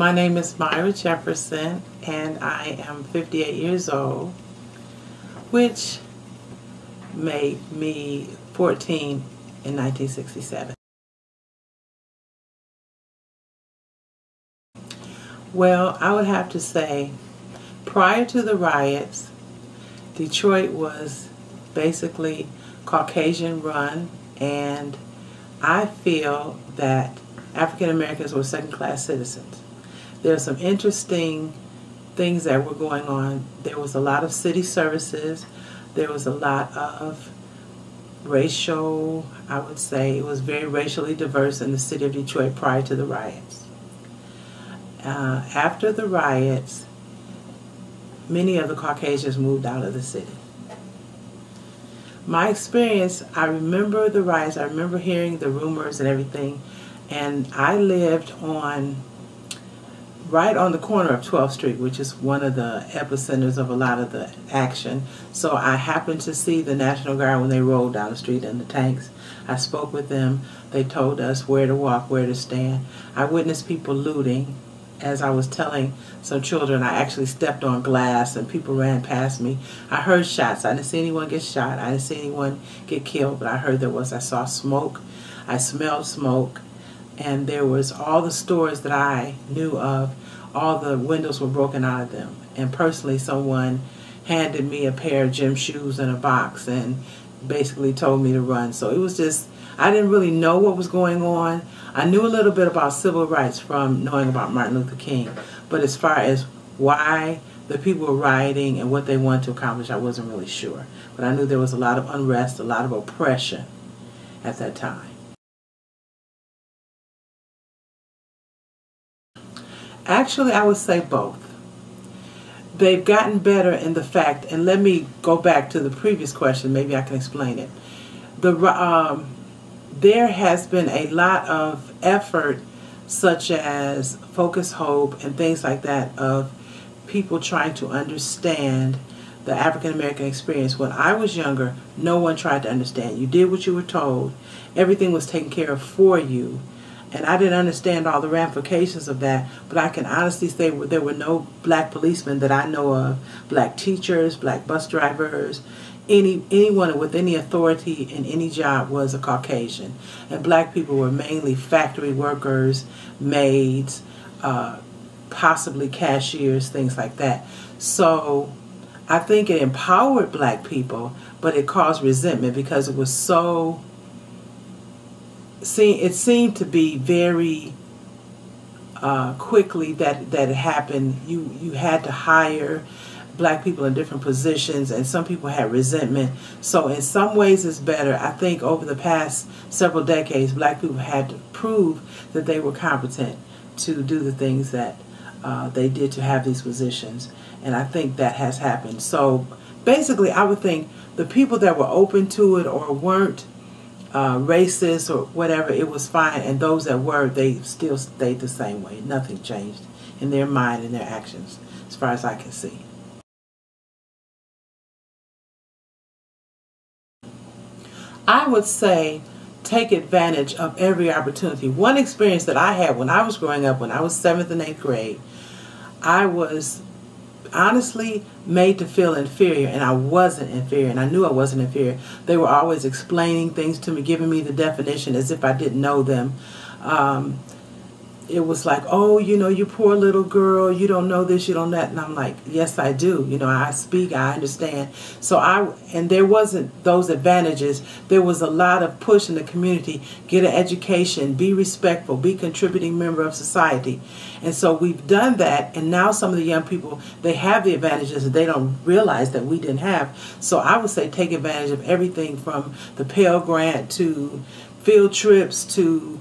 My name is Myra Jefferson, and I am 58 years old, which made me 14 in 1967. Well, I would have to say, prior to the riots, Detroit was basically Caucasian run, and I feel that African Americans were second-class citizens. There are some interesting things that were going on. There was a lot of city services. There was a lot of racial, I would say, it was very racially diverse in the city of Detroit prior to the riots. After the riots, many of the Caucasians moved out of the city. My experience, I remember the riots, I remember hearing the rumors and everything, and I lived right on the corner of 12th Street, which is one of the epicenters of a lot of the action. So I happened to see the National Guard when they rolled down the street in the tanks. I spoke with them. They told us where to walk, where to stand. I witnessed people looting. As I was telling some children, I actually stepped on glass and people ran past me. I heard shots. I didn't see anyone get shot. I didn't see anyone get killed, but I saw smoke. I smelled smoke. And there was all the stores that I knew of, all the windows were broken out of them. And personally, someone handed me a pair of gym shoes in a box and basically told me to run. So it was just, I didn't really know what was going on. I knew a little bit about civil rights from knowing about Martin Luther King. But as far as why the people were rioting and what they wanted to accomplish, I wasn't really sure. But I knew there was a lot of unrest, a lot of oppression at that time. Actually, I would say both. They've gotten better in the fact, and let me go back to the previous question, maybe I can explain it. There has been a lot of effort, such as Focus Hope and things like that, of people trying to understand the African American experience. When I was younger, no one tried to understand. You did what you were told. Everything was taken care of for you. And I didn't understand all the ramifications of that, but I can honestly say there were no black policemen that I know of, black teachers, black bus drivers, anyone with any authority in any job was a Caucasian. And black people were mainly factory workers, maids, possibly cashiers, things like that. So I think it empowered black people, but it caused resentment because it was so... it seemed to be very quickly that it happened. You had to hire black people in different positions, and some people had resentment. So in some ways it's better. I think over the past several decades, black people had to prove that they were competent to do the things that they did to have these positions. And I think that has happened. So basically I would think the people that were open to it or weren't racist or whatever, it was fine, and those that were, they still stayed the same way. Nothing changed in their mind and their actions, as far as I can see. I would say take advantage of every opportunity. One experience that I had when I was growing up, when I was 7th and 8th grade, I was honestly made to feel inferior, and I wasn't inferior, and I knew I wasn't inferior. They were always explaining things to me, giving me the definition as if I didn't know them. It was like, oh, you know, you poor little girl, you don't know this, you don't know that. And I'm like, yes, I do. You know, I speak, I understand. So and there wasn't those advantages. There was a lot of push in the community, get an education, be respectful, be a contributing member of society. And so we've done that, and now some of the young people, they have the advantages that they don't realize that we didn't have. So I would say take advantage of everything from the Pell Grant to field trips to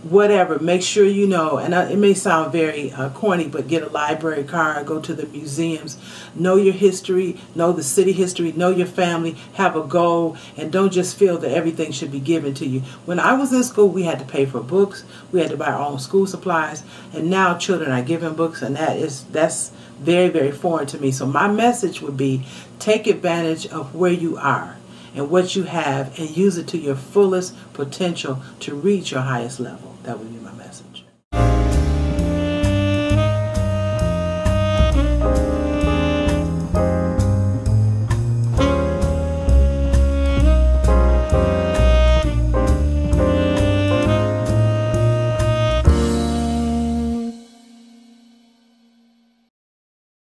whatever. Make sure you know, and it may sound very corny, but get a library card, go to the museums, know your history, know the city history, know your family, have a goal, and don't just feel that everything should be given to you. When I was in school, we had to pay for books, we had to buy our own school supplies, and now children are given books, and that's very, very foreign to me. So my message would be, take advantage of where you are and what you have, and use it to your fullest potential to reach your highest level. That would be my message.